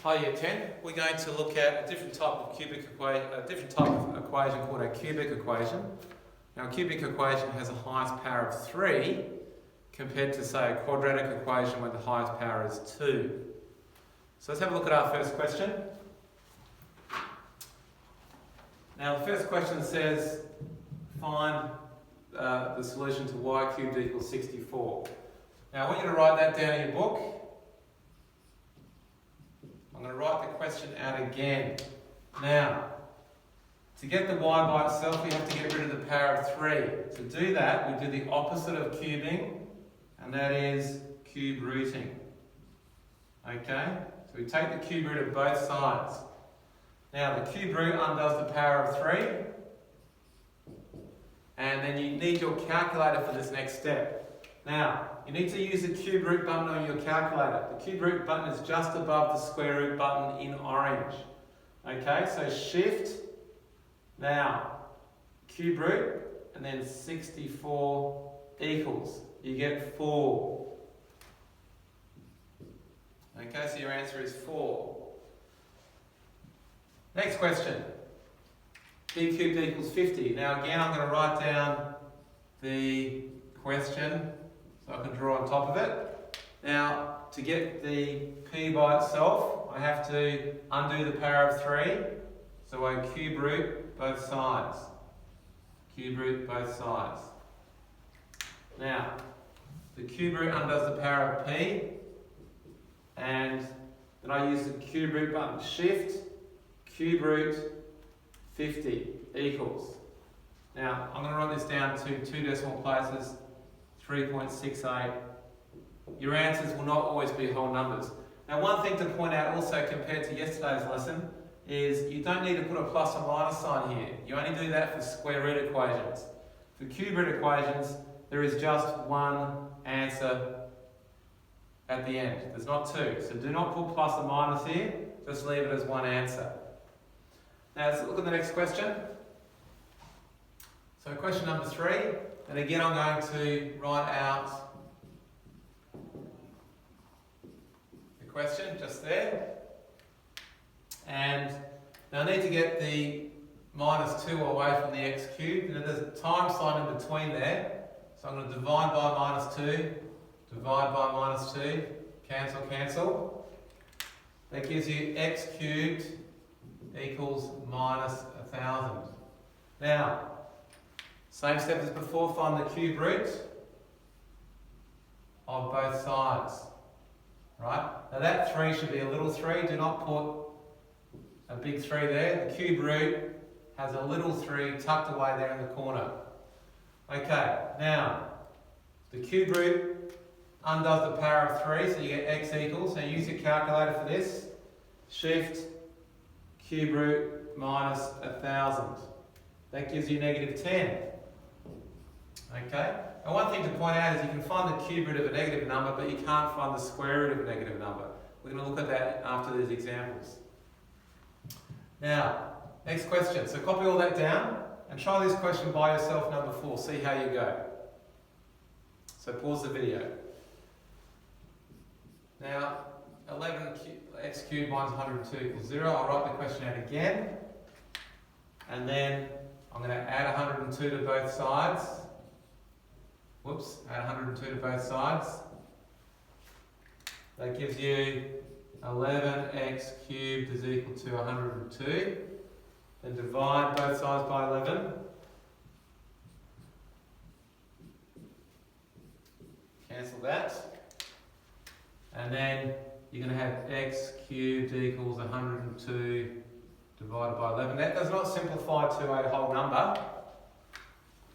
Hi Year 10, we're going to look at a different type of equation called a cubic equation. Now a cubic equation has a highest power of 3 compared to say a quadratic equation where the highest power is 2. So let's have a look at our first question. Now the first question says find the solution to y cubed equals 64. Now I want you to write that down in your book. I'm going to write the question out again. Now, to get the y by itself, we have to get rid of the power of 3. To do that, we do the opposite of cubing, and that is cube rooting. Okay? So we take the cube root of both sides. Now, the cube root undoes the power of 3, and then you need your calculator for this next step. Now, you need to use the cube root button on your calculator. The cube root button is just above the square root button in orange. Okay, so shift, now, cube root, and then 64 equals. You get 4. Okay, so your answer is 4. Next question. B cubed equals 50. Now again, I'm going to write down the question so I can draw on top of it. Now, to get the p by itself, I have to undo the power of 3. So I cube root both sides. Cube root both sides. Now, the cube root undoes the power of p, and then I use the cube root button, shift, cube root 50 equals. Now, I'm going to write this down to 2 decimal places, 3.68. Your answers will not always be whole numbers. Now, one thing to point out also compared to yesterday's lesson is you don't need to put a plus or minus sign here. You only do that for square root equations. For cube root equations, there is just one answer at the end. There's not 2. So do not put plus or minus here, just leave it as one answer. Now let's look at the next question. So question number 3, and again I'm going to write out the question just there. And now I need to get the minus 2 away from the x cubed, and there's a time sign in between there. So I'm going to divide by minus 2, divide by minus 2, cancel, cancel. That gives you x cubed equals minus 1,000. Now, same step as before, find the cube root of both sides. Right? Now that 3 should be a little 3. Do not put a big 3 there. The cube root has a little 3 tucked away there in the corner. Okay, now, the cube root undoes the power of 3, so you get x equals. So use your calculator for this. Shift, cube root minus 1,000. That gives you negative 10. Okay? And one thing to point out is you can find the cube root of a negative number, but you can't find the square root of a negative number. We're going to look at that after these examples. Now, next question. So copy all that down and try this question by yourself, number 4. See how you go. So pause the video. Now, 11x cubed minus 102 equals 0. I'll write the question out again. And then I'm going to add 102 to both sides. Whoops, add 102 to both sides. That gives you 11x cubed is equal to 102. Then divide both sides by 11. Cancel that. And then you're going to have x cubed equals 102 divided by 11. That does not simplify to a whole number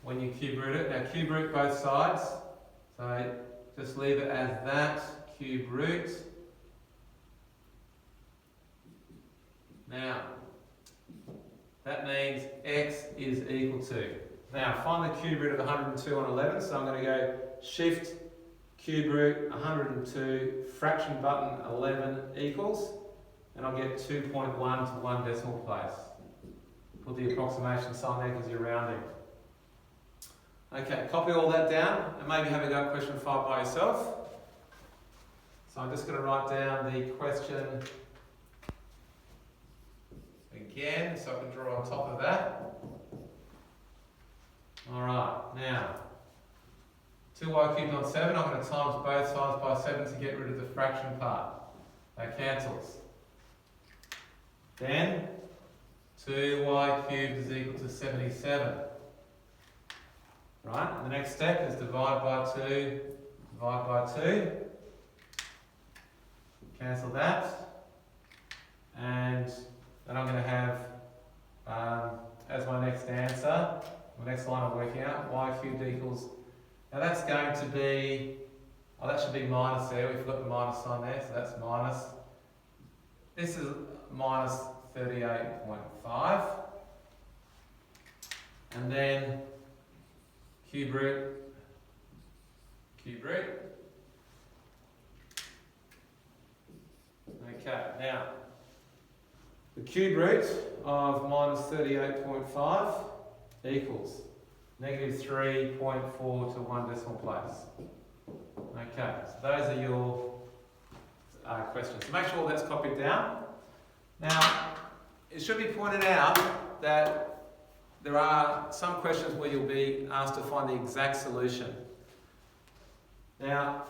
when you cube root it. Now cube root both sides. So just leave it as that, cube root. Now, that means x is equal to. Now find the cube root of 102 on 11. So I'm going to go shift cube root 102, fraction button 11 equals, and I'll get 2.1 to 1 decimal place. Put the approximation sign there because you're rounding. Okay, copy all that down and maybe have a go at question 5 by yourself. So I'm just going to write down the question again, so I can draw on top of that. Alright, now 2y cubed on 7, I'm going to times both sides by 7 to get rid of the fraction part. That cancels. Then 2y cubed is equal to 77. Right, and the next step is divide by 2, divide by 2. Cancel that. And then I'm going to have, as my next answer, my next line I'm working out, y cubed equals, now that's going to be, oh that should be minus there, we've got the minus sign there, so that's minus. This is minus 38.5. And then cube root. Okay, now, the cube root of minus 38.5 equals negative 3.4 to 1 decimal place. Okay, so those are your questions. So make sure that's copied down. Now, it should be pointed out that there are some questions where you'll be asked to find the exact solution. Now,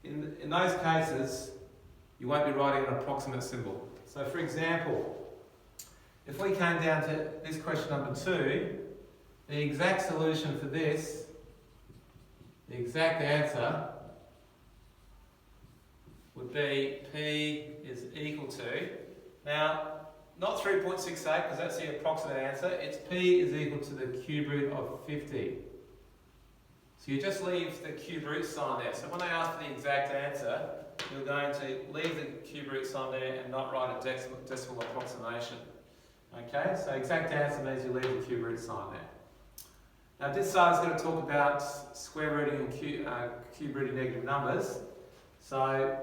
in those cases, you won't be writing an approximate symbol. So for example, if we came down to this question number 2, the exact solution for this, the exact answer, would be P is equal to, now, not 3.68 because that's the approximate answer, it's P is equal to the cube root of 50. So you just leave the cube root sign there. So when they ask for the exact answer, you're going to leave the cube root sign there and not write a decimal approximation. Okay, so exact answer means you leave the cube root sign there. Now this side is going to talk about square rooting and cube rooting negative numbers. So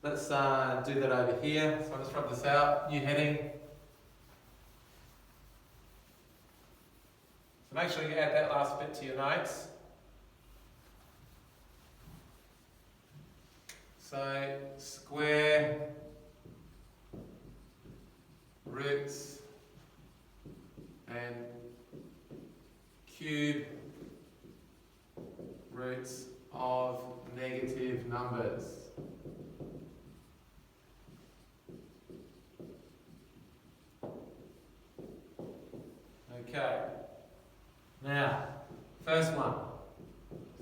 let's do that over here. So I'll just rub this out, new heading. So make sure you add that last bit to your notes. So square roots and cube roots of negative numbers. Okay. Now, first one,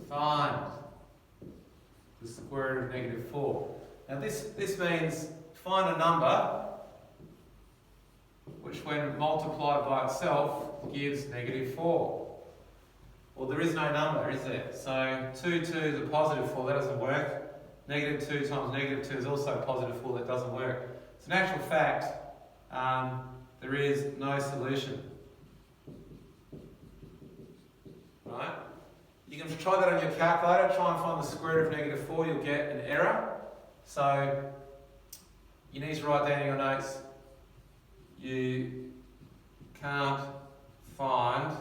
find the square root of negative 4. Now this means find a number which when multiplied by itself gives negative 4. Well, there is no number, is there? So 2 2 is a positive 4, that doesn't work. Negative 2 times negative 2 is also a positive 4, that doesn't work. So in actual fact, there is no solution. Right? You can try that on your calculator, try and find the square root of negative 4, you'll get an error. So you need to write down in your notes, you can't find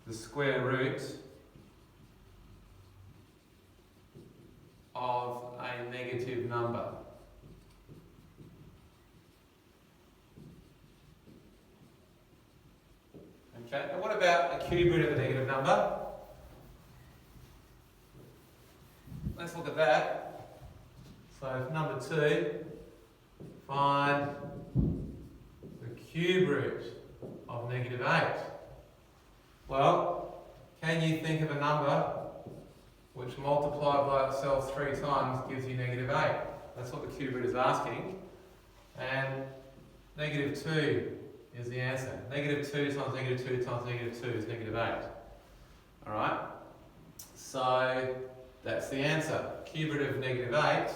the square root of a negative number. Okay, and what about a cube root of a negative number? Let's look at that. So number 2, find the cube root of negative 8. Well, can you think of a number which multiplied by itself 3 times gives you negative 8? That's what the cube root is asking. And negative 2 is the answer. Negative 2 times negative 2 times negative 2 is negative 8. Alright? So that's the answer. Cube root of negative 8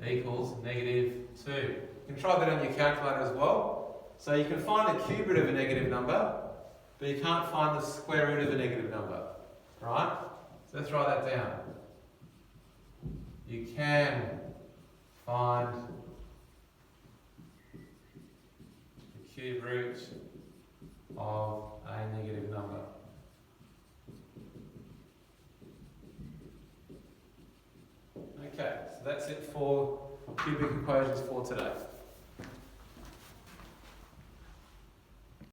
equals negative 2. You can try that on your calculator as well. So you can find the cube root of a negative number, but you can't find the square root of a negative number. Right? So let's write that down. You can find the cube root of a negative number. Okay, so that's it for for cubic equations for today.